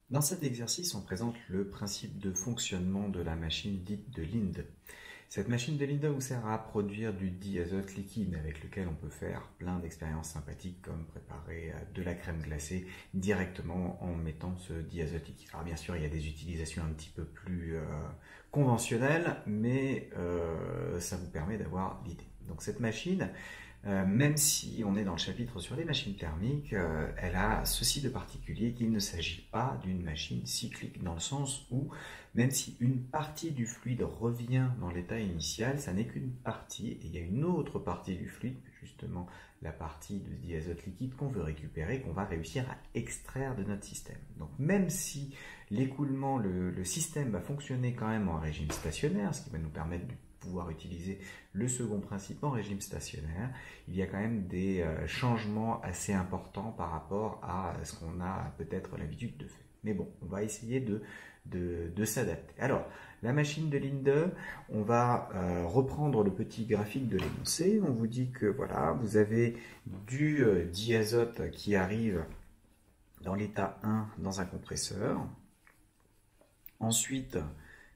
Dans cet exercice, on présente le principe de fonctionnement de la machine dite de Linde. Cette machine de Linde vous sert à produire du diazote liquide avec lequel on peut faire plein d'expériences sympathiques comme préparer de la crème glacée directement en mettant ce diazote liquide. Alors bien sûr, il y a des utilisations un petit peu plus conventionnelles, mais ça vous permet d'avoir l'idée. Donc cette machine, même si on est dans le chapitre sur les machines thermiques, elle a ceci de particulier qu'il ne s'agit pas d'une machine cyclique, dans le sens où même si une partie du fluide revient dans l'état initial, ça n'est qu'une partie, et il y a une autre partie du fluide, justement la partie de diazote liquide qu'on veut récupérer, qu'on va réussir à extraire de notre système. Donc même si l'écoulement, le système va fonctionner quand même en régime stationnaire, ce qui va nous permettre de pouvoir utiliser le second principe en régime stationnaire, il y a quand même des changements assez importants par rapport à ce qu'on a peut-être l'habitude de faire. Mais bon, on va essayer de s'adapter. Alors, la machine de Linde, on va reprendre le petit graphique de l'énoncé. On vous dit que voilà, vous avez du diazote qui arrive dans l'état 1 dans un compresseur. Ensuite,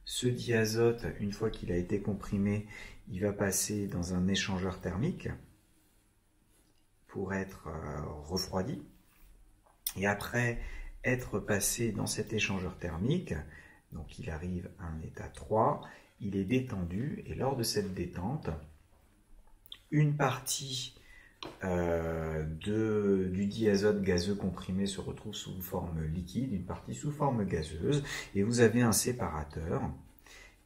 ce diazote, une fois qu'il a été comprimé, il va passer dans un échangeur thermique pour être refroidi. Et après être passé dans cet échangeur thermique, donc il arrive à un état 3, il est détendu, et lors de cette détente, une partie du diazote gazeux comprimé se retrouve sous forme liquide, une partie sous forme gazeuse, et vous avez un séparateur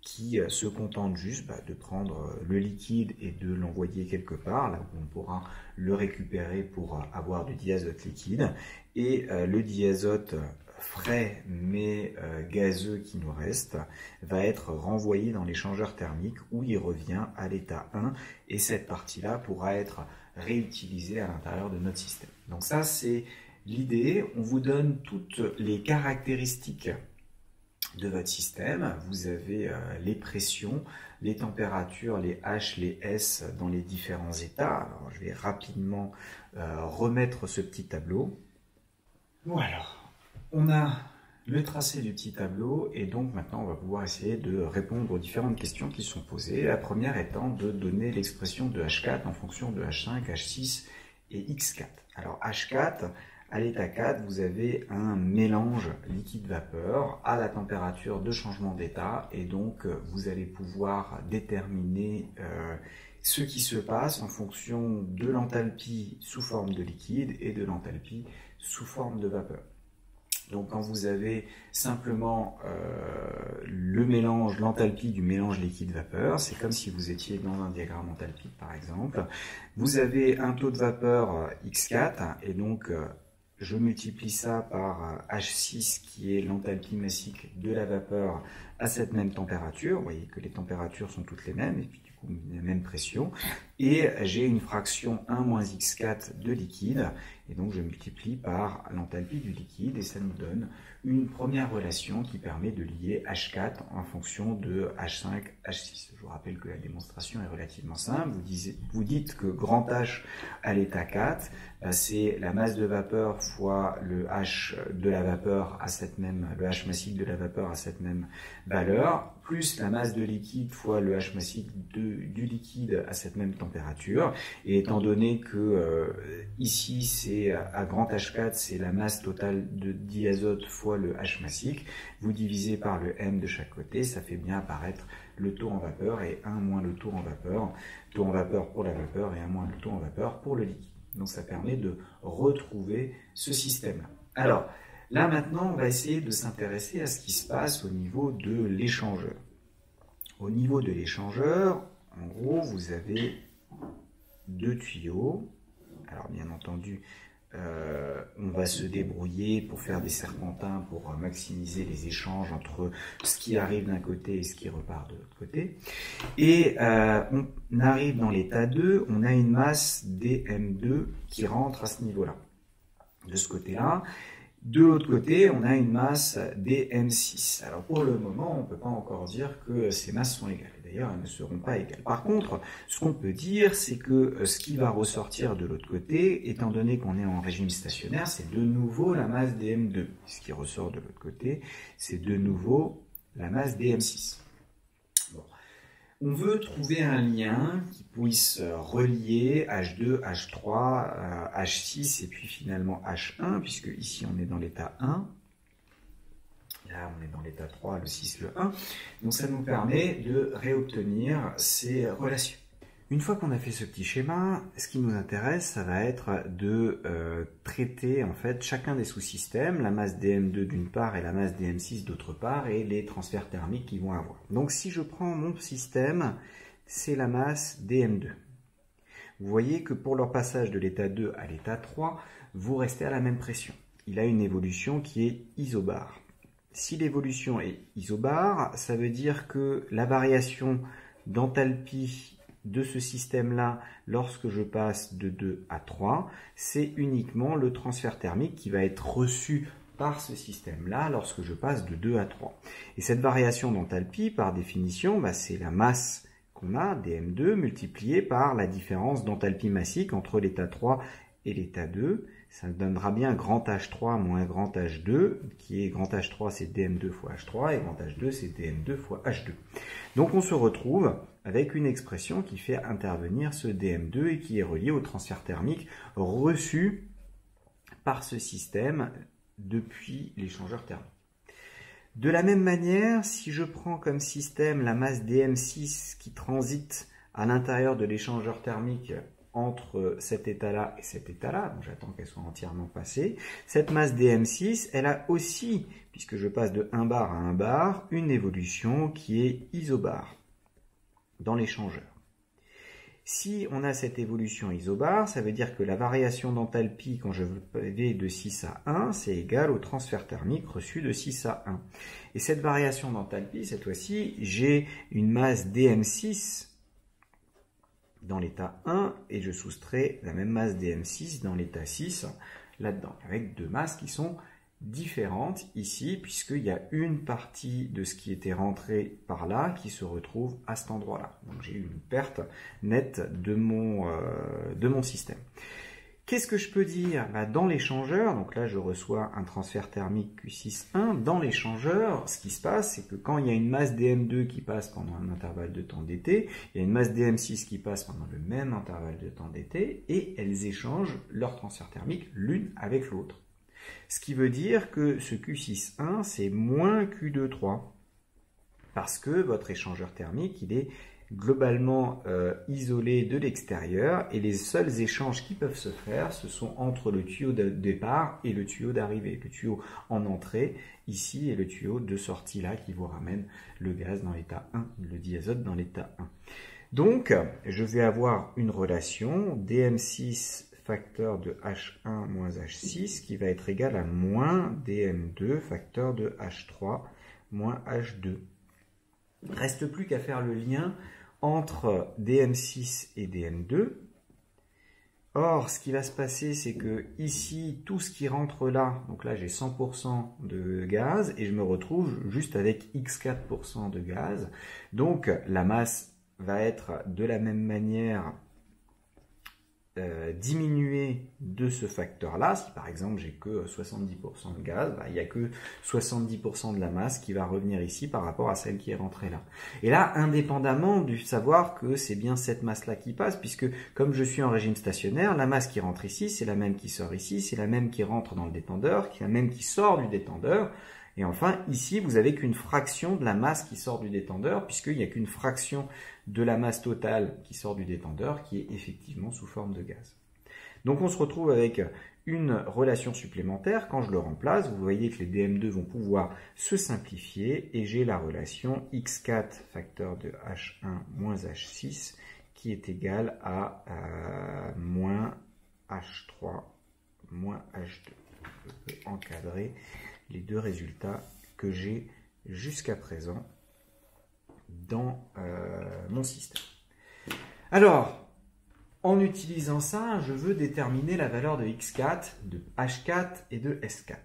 qui se contente juste de prendre le liquide et de l'envoyer quelque part, là où on pourra le récupérer pour avoir du diazote liquide, et le diazote frais mais gazeux qui nous reste va être renvoyé dans l'échangeur thermique où il revient à l'état 1, et cette partie-là pourra être réutilisée à l'intérieur de notre système. Donc ça, c'est l'idée. On vous donne toutes les caractéristiques de votre système. Vous avez les pressions, les températures, les H, les S dans les différents états. Alors, je vais rapidement remettre ce petit tableau. Bon alors, on a le tracé du petit tableau, et donc maintenant on va pouvoir essayer de répondre aux différentes questions qui sont posées. La première étant de donner l'expression de H4 en fonction de H5, H6 et X4. Alors H4, à l'état 4, vous avez un mélange liquide-vapeur à la température de changement d'état, et donc vous allez pouvoir déterminer ce qui se passe en fonction de l'enthalpie sous forme de liquide et de l'enthalpie sous forme de vapeur. Donc quand vous avez simplement le mélange, l'enthalpie du mélange liquide-vapeur, c'est comme si vous étiez dans un diagramme enthalpique par exemple. Vous avez un taux de vapeur X4, et donc je multiplie ça par H6 qui est l'enthalpie massique de la vapeur à cette même température. Vous voyez que les températures sont toutes les mêmes, et puis du coup la même pression. Et j'ai une fraction 1 moins X4 de liquide, et donc je multiplie par l'enthalpie du liquide, et ça nous donne une première relation qui permet de lier H4 en fonction de H5, H6. Je vous rappelle que la démonstration est relativement simple. Vous dites que grand H à l'état 4, c'est la masse de vapeur fois le H de la vapeur à cette même, le H massique de la vapeur à cette même valeur, plus la masse de liquide fois le H massique du liquide à cette même température. Et étant donné que ici c'est à grand H4, c'est la masse totale de diazote fois le H massique, vous divisez par le M de chaque côté, ça fait bien apparaître le taux en vapeur, et 1 moins le taux en vapeur pour la vapeur, et 1 moins le taux en vapeur pour le liquide. Donc ça permet de retrouver ce système-là. Alors, là maintenant, on va essayer de s'intéresser à ce qui se passe au niveau de l'échangeur. Au niveau de l'échangeur, en gros, vous avez deux tuyaux. Alors bien entendu, on va se débrouiller pour faire des serpentins pour maximiser les échanges entre ce qui arrive d'un côté et ce qui repart de l'autre côté. Et on arrive dans l'état 2, on a une masse dm2 qui rentre à ce niveau-là, de ce côté-là. De l'autre côté, on a une masse dm6. Alors pour le moment, on ne peut pas encore dire que ces masses sont égales. D'ailleurs, elles ne seront pas égales. Par contre, ce qu'on peut dire, c'est que ce qui va ressortir de l'autre côté, étant donné qu'on est en régime stationnaire, c'est de nouveau la masse dm2. Ce qui ressort de l'autre côté, c'est de nouveau la masse dm6. Bon. On veut trouver un lien qui puisse relier H2, H3, H6 et puis finalement H1, puisque ici on est dans l'état 1. Là, on est dans l'état 3, le 6, le 1. Donc ça nous permet de réobtenir ces relations. Une fois qu'on a fait ce petit schéma, ce qui nous intéresse, ça va être de traiter en fait chacun des sous-systèmes, la masse dm2 d'une part et la masse dm6 d'autre part, et les transferts thermiques qu'ils vont avoir. Donc si je prends mon système, c'est la masse dm2. Vous voyez que pour leur passage de l'état 2 à l'état 3, vous restez à la même pression. Il a une évolution qui est isobare. Si l'évolution est isobare, ça veut dire que la variation d'enthalpie de ce système-là, lorsque je passe de 2 à 3, c'est uniquement le transfert thermique qui va être reçu par ce système-là lorsque je passe de 2 à 3. Et cette variation d'enthalpie, par définition, c'est la masse qu'on a, dm2, multipliée par la différence d'enthalpie massique entre l'état 3 et l'état 2. Ça donnera bien grand H3 moins grand H2, qui est grand H3 c'est dm2 fois H3, et grand H2 c'est dm2 fois H2. Donc on se retrouve avec une expression qui fait intervenir ce dm2 et qui est reliée au transfert thermique reçu par ce système depuis l'échangeur thermique. De la même manière, si je prends comme système la masse dm6 qui transite à l'intérieur de l'échangeur thermique entre cet état-là et cet état-là, donc j'attends qu'elle soit entièrement passée, cette masse dm6, elle a aussi, puisque je passe de 1 bar à 1 bar, une évolution qui est isobare dans l'échangeur. Si on a cette évolution isobare, ça veut dire que la variation d'enthalpie quand je vais de 6 à 1, c'est égal au transfert thermique reçu de 6 à 1. Et cette variation d'enthalpie, cette fois-ci, j'ai une masse dm6 dans l'état 1 et je soustrais la même masse dm6 dans l'état 6 là-dedans, avec deux masses qui sont différentes ici, puisqu'il y a une partie de ce qui était rentré par là qui se retrouve à cet endroit-là. Donc j'ai eu une perte nette de mon système. Qu'est-ce que je peux dire? Dans l'échangeur, donc là je reçois un transfert thermique Q6,1, dans l'échangeur, ce qui se passe, c'est que quand il y a une masse dm2 qui passe pendant un intervalle de temps dt, il y a une masse dm6 qui passe pendant le même intervalle de temps dt, et elles échangent leur transfert thermique l'une avec l'autre. Ce qui veut dire que ce Q6,1, c'est moins Q2,3, parce que votre échangeur thermique, il est globalement isolé de l'extérieur, et les seuls échanges qui peuvent se faire, ce sont entre le tuyau de départ et le tuyau d'arrivée. Le tuyau en entrée, ici, et le tuyau de sortie, là, qui vous ramène le gaz dans l'état 1, le diazote dans l'état 1. Donc, je vais avoir une relation dm6 facteur de H1 moins H6 qui va être égal à moins dm2 facteur de H3 moins H2. Reste plus qu'à faire le lien entre dm6 et dm2. Or, ce qui va se passer, c'est que ici, tout ce qui rentre là, donc là j'ai 100% de gaz, et je me retrouve juste avec x4% de gaz. Donc, la masse va être de la même manière diminuer de ce facteur-là. Si par exemple j'ai que 70% de gaz, il n'y a que 70% de la masse qui va revenir ici par rapport à celle qui est rentrée là. Et là, indépendamment du savoir que c'est bien cette masse-là qui passe, puisque comme je suis en régime stationnaire, la masse qui rentre ici, c'est la même qui sort ici, c'est la même qui rentre dans le détendeur, c'est la même qui sort du détendeur. Et enfin, ici, vous n'avez qu'une fraction de la masse qui sort du détendeur, puisqu'il n'y a qu'une fraction de la masse totale qui sort du détendeur, qui est effectivement sous forme de gaz. Donc on se retrouve avec une relation supplémentaire. Quand je le remplace, vous voyez que les dm2 vont pouvoir se simplifier, et j'ai la relation x4 facteur de h1 moins h6, qui est égale à moins h3 moins h2. Je peux encadrer les deux résultats que j'ai jusqu'à présent dans mon système. Alors, en utilisant ça, je veux déterminer la valeur de x4, de h4 et de s4.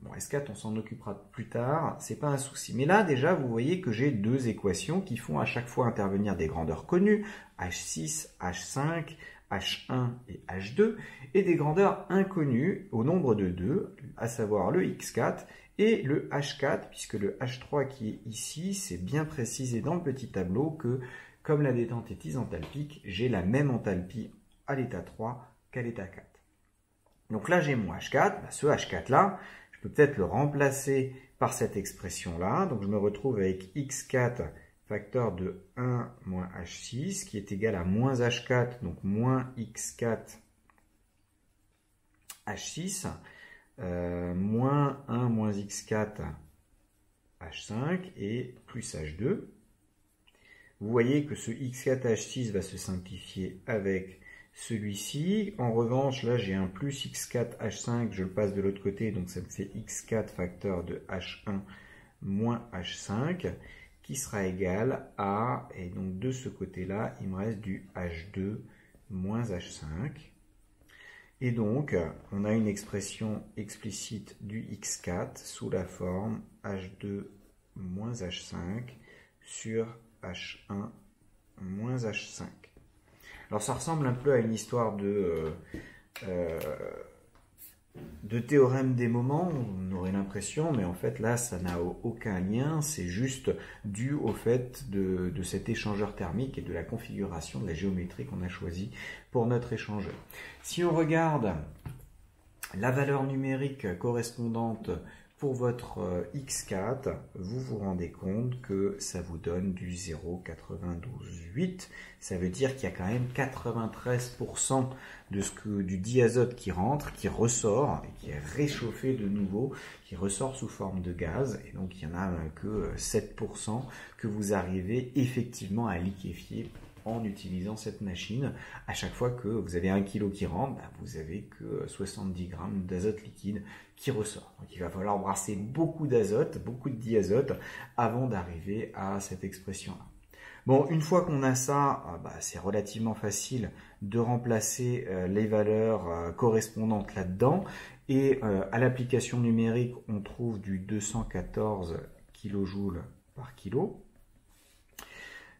Bon, S4, on s'en occupera plus tard, c'est pas un souci. Mais là, déjà, vous voyez que j'ai deux équations qui font à chaque fois intervenir des grandeurs connues, H6, H5, H1 et H2, et des grandeurs inconnues au nombre de 2, à savoir le X4 et le H4, puisque le H3 qui est ici, c'est bien précisé dans le petit tableau que, comme la détente est isenthalpique, j'ai la même enthalpie à l'état 3 qu'à l'état 4. Donc là, j'ai mon H4, ce H4-là, je peux peut-être le remplacer par cette expression-là. Donc je me retrouve avec X4 facteur de 1 moins H6, qui est égal à moins H4, donc moins X4 H6, moins 1 moins X4 H5 et plus H2. Vous voyez que ce X4 H6 va se simplifier avec celui-ci. En revanche, là, j'ai un plus X4 H5, je le passe de l'autre côté, donc ça me fait X4 facteur de H1 moins H5, qui sera égal à, et donc de ce côté-là, il me reste du H2 moins H5. Et donc, on a une expression explicite du X4 sous la forme H2 moins H5 sur H1 moins H5. Alors ça ressemble un peu à une histoire de théorème des moments, on aurait l'impression, mais en fait là ça n'a aucun lien, c'est juste dû au fait de cet échangeur thermique et de la configuration de la géométrie qu'on a choisie pour notre échangeur. Si on regarde la valeur numérique correspondante pour votre X4, vous vous rendez compte que ça vous donne du 0,928. Ça veut dire qu'il y a quand même 93% du diazote qui rentre, qui ressort, et qui est réchauffé de nouveau, qui ressort sous forme de gaz. Et donc il n'y en a que 7% que vous arrivez effectivement à liquéfier en utilisant cette machine. À chaque fois que vous avez 1 kg qui rentre, vous avez que 70 grammes d'azote liquide qui ressort. Donc il va falloir brasser beaucoup d'azote, beaucoup de diazote avant d'arriver à cette expression-là. Bon, une fois qu'on a ça, c'est relativement facile de remplacer les valeurs correspondantes là-dedans. Et à l'application numérique, on trouve du 214 kJ par kilo.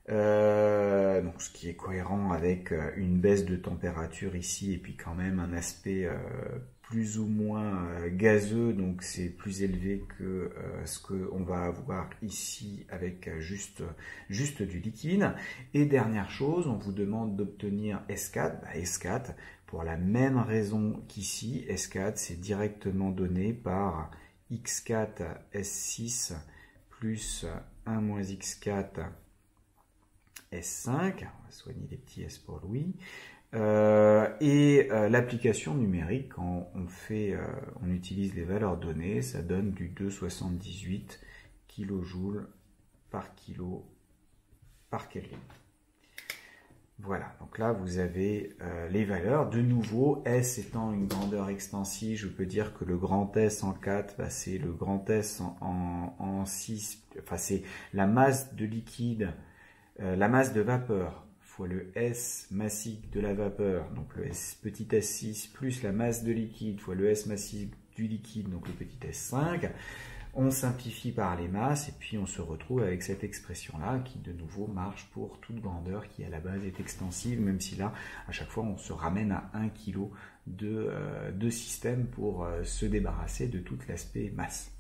Donc ce qui est cohérent avec une baisse de température ici et puis quand même un aspect plus ou moins gazeux, donc c'est plus élevé que ce qu'on va avoir ici avec juste du liquide. Et dernière chose, on vous demande d'obtenir S4. S4, pour la même raison qu'ici, S4 c'est directement donné par X4 S6 plus 1 moins X4 S5, on va soigner les petits S pour Louis, l'application numérique, quand on utilise les valeurs données, ça donne du 2,78 kJ par kilo par Kelvin. Voilà, donc là vous avez les valeurs. De nouveau, S étant une grandeur extensive, je peux dire que le grand S en 4, c'est le grand S en 6, enfin c'est la masse de liquide, la masse de vapeur fois le S massique de la vapeur, donc le petit S6, plus la masse de liquide fois le S massique du liquide, donc le petit S5. On simplifie par les masses et puis on se retrouve avec cette expression-là qui de nouveau marche pour toute grandeur qui à la base est extensive, même si là, à chaque fois, on se ramène à 1 kg de système pour se débarrasser de tout l'aspect masse.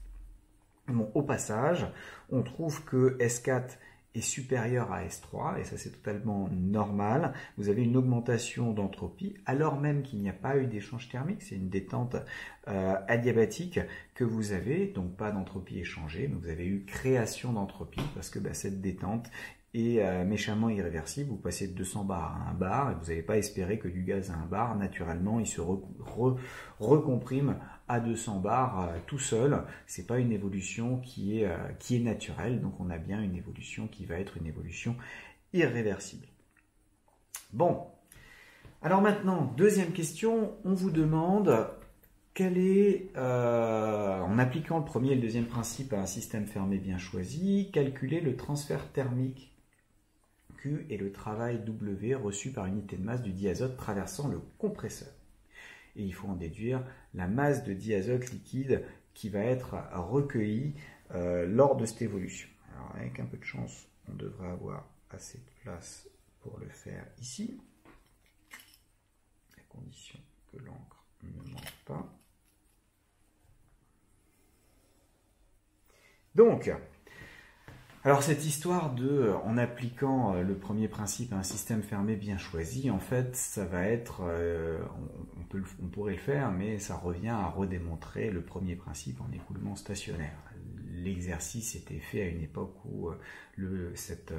Bon, au passage, on trouve que S4 est supérieur à S3, et ça c'est totalement normal. Vous avez une augmentation d'entropie, alors même qu'il n'y a pas eu d'échange thermique, c'est une détente adiabatique que vous avez, donc pas d'entropie échangée, mais vous avez eu création d'entropie, parce que cette détente est méchamment irréversible. Vous passez de 200 bars à 1 bar, et vous n'allez pas espérer que du gaz à 1 bar, naturellement, il se recomprime à 200 bars tout seul. C'est pas une évolution qui est naturelle, donc on a bien une évolution qui va être une évolution irréversible. Bon, alors maintenant, deuxième question, on vous demande quel est, en appliquant le premier et le deuxième principe à un système fermé bien choisi, calculer le transfert thermique Q et le travail W reçu par unité de masse du diazote traversant le compresseur. Et il faut en déduire la masse de diazote liquide qui va être recueilli lors de cette évolution. Alors avec un peu de chance, on devrait avoir assez de place pour le faire ici, à condition que l'encre ne manque pas. Donc, alors cette histoire de, en appliquant le premier principe à un système fermé bien choisi, en fait, ça va être, on pourrait le faire, mais ça revient à redémontrer le premier principe en écoulement stationnaire. L'exercice était fait à une époque où cet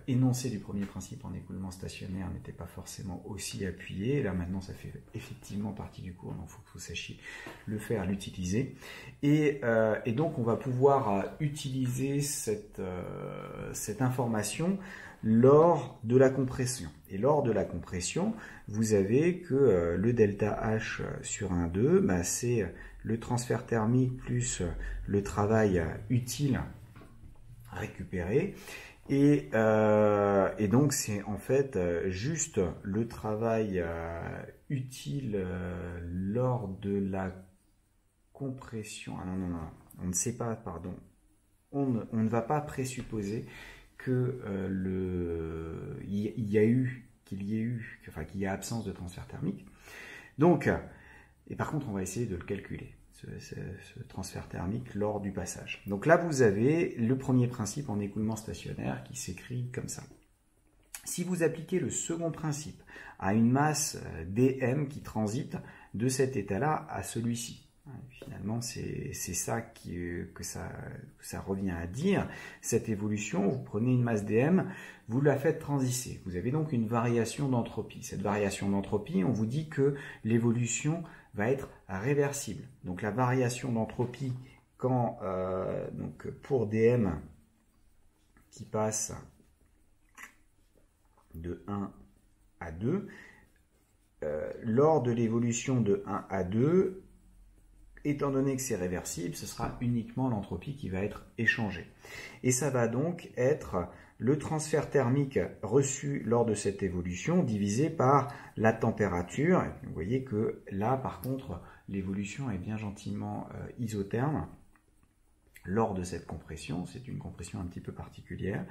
énoncé du premier principe en écoulement stationnaire n'était pas forcément aussi appuyé. Là maintenant ça fait effectivement partie du cours, donc il faut que vous sachiez le faire, l'utiliser. Et donc on va pouvoir utiliser cette information lors de la compression. Et lors de la compression, vous avez que le delta H sur 1,2, bah, c'est le transfert thermique plus le travail utile récupéré. Et donc c'est en fait juste le travail utile lors de la compression. Ah non, on ne sait pas, pardon. On ne va pas présupposer que qu'il y a absence de transfert thermique. Donc, et par contre, on va essayer de le calculer, ce transfert thermique lors du passage. Donc là, vous avez le premier principe en écoulement stationnaire qui s'écrit comme ça. Si vous appliquez le second principe à une masse dm qui transite de cet état-là à celui-ci, finalement, c'est ça que ça revient à dire. Cette évolution, vous prenez une masse dm, vous la faites transiter. Vous avez donc une variation d'entropie. Cette variation d'entropie, on vous dit que l'évolution va être réversible. Donc la variation d'entropie donc pour dm qui passe de 1 à 2, lors de l'évolution de 1 à 2, étant donné que c'est réversible, ce sera uniquement l'entropie qui va être échangée. Et ça va donc être le transfert thermique reçu lors de cette évolution divisé par la température. Et vous voyez que là, par contre, l'évolution est bien gentiment isotherme lors de cette compression. C'est une compression un petit peu particulière.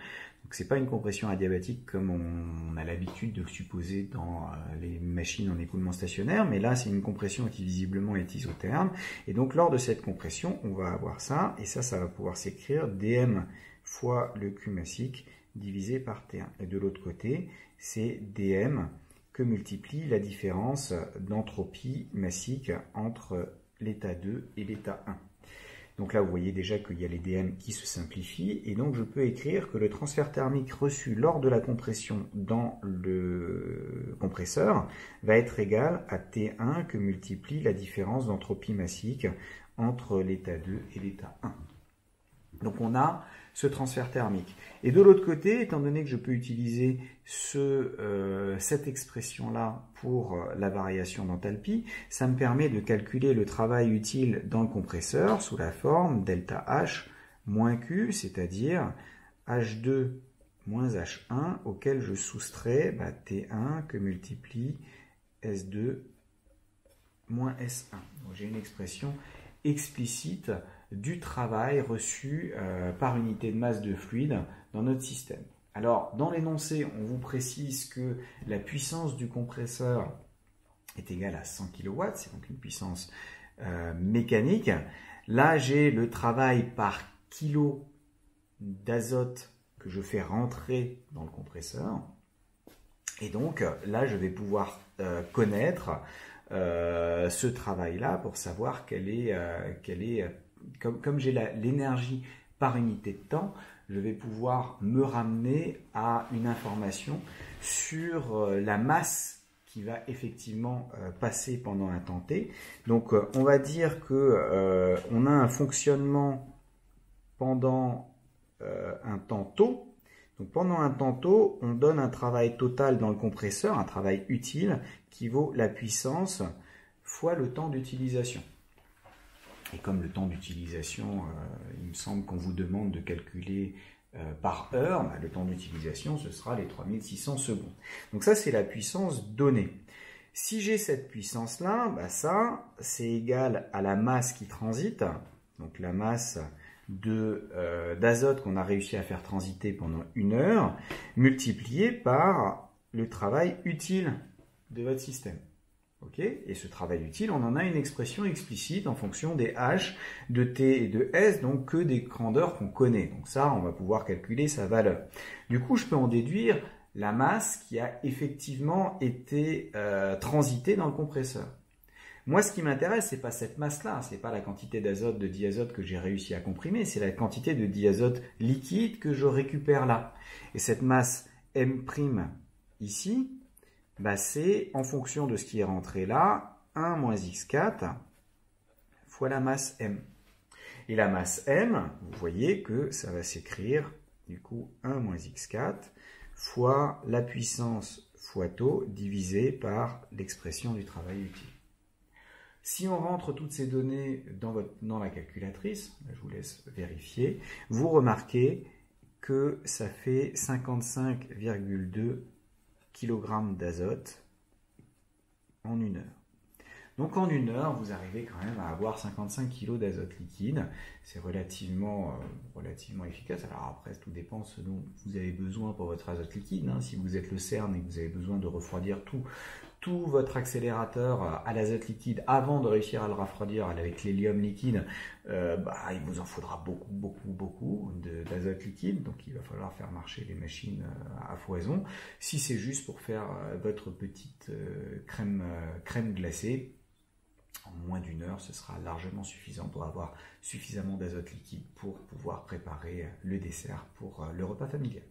Donc c'est pas une compression adiabatique comme on a l'habitude de le supposer dans les machines en écoulement stationnaire, mais là c'est une compression qui visiblement est isotherme. Et donc lors de cette compression, on va avoir ça, et ça va pouvoir s'écrire dm fois le Q massique divisé par T1. Et de l'autre côté, c'est dm que multiplie la différence d'entropie massique entre l'état 2 et l'état 1. Donc là, vous voyez déjà qu'il y a les dm qui se simplifient. Et donc, je peux écrire que le transfert thermique reçu lors de la compression dans le compresseur va être égal à T1 que multiplie la différence d'entropie massique entre l'état 2 et l'état 1. Donc, on a ce transfert thermique. Et de l'autre côté, étant donné que je peux utiliser cette expression-là pour la variation d'enthalpie, ça me permet de calculer le travail utile dans le compresseur sous la forme delta H moins Q, c'est-à-dire H2 moins H1, auquel je soustrais T1 que multiplie S2 moins S1. Donc j'ai une expression explicite du travail reçu par unité de masse de fluide dans notre système. Alors, dans l'énoncé, on vous précise que la puissance du compresseur est égale à 100 kW, c'est donc une puissance mécanique. Là, j'ai le travail par kilo d'azote que je fais rentrer dans le compresseur. Et donc, là, je vais pouvoir connaître ce travail-là pour savoir comme j'ai l'énergie par unité de temps, je vais pouvoir me ramener à une information sur la masse qui va effectivement passer pendant un temps t. Donc on va dire que on a un fonctionnement pendant un temps taux. Donc pendant un temps taux, on donne un travail total dans le compresseur, un travail utile qui vaut la puissance fois le temps d'utilisation. Et comme le temps d'utilisation, il me semble qu'on vous demande de calculer par heure, le temps d'utilisation, ce sera les 3600 secondes. Donc ça, c'est la puissance donnée. Si j'ai cette puissance-là, bah ça, c'est égal à la masse qui transite, donc la masse d'azote qu'on a réussi à faire transiter pendant 1 heure, multiplié par le travail utile de votre système. Okay, et ce travail utile, on en a une expression explicite en fonction des H, de T et de S, donc que des grandeurs qu'on connaît. Donc ça, on va pouvoir calculer sa valeur. Du coup, je peux en déduire la masse qui a effectivement été transitée dans le compresseur. Moi, ce qui m'intéresse, c'est pas cette masse-là, c'est pas la quantité d'azote, de diazote que j'ai réussi à comprimer, c'est la quantité de diazote liquide que je récupère là. Et cette masse M' ici, bah c'est en fonction de ce qui est rentré là, 1 moins x4 fois la masse M. Et la masse M, vous voyez que ça va s'écrire du coup 1 moins x4 fois la puissance fois taux divisé par l'expression du travail utile. Si on rentre toutes ces données dans la calculatrice, je vous laisse vérifier, vous remarquez que ça fait 55,2 kg d'azote en 1 heure. Donc en 1 heure, vous arrivez quand même à avoir 55 kg d'azote liquide. C'est relativement efficace. Alors après, tout dépend ce dont vous avez besoin pour votre azote liquide. Hein. Si vous êtes le CERN et que vous avez besoin de refroidir tout votre accélérateur à l'azote liquide avant de réussir à le refroidir avec l'hélium liquide, il vous en faudra beaucoup d'azote liquide. Donc il va falloir faire marcher les machines à foison. Si c'est juste pour faire votre petite crème glacée, en moins d'1 heure, ce sera largement suffisant pour avoir suffisamment d'azote liquide pour pouvoir préparer le dessert pour le repas familial.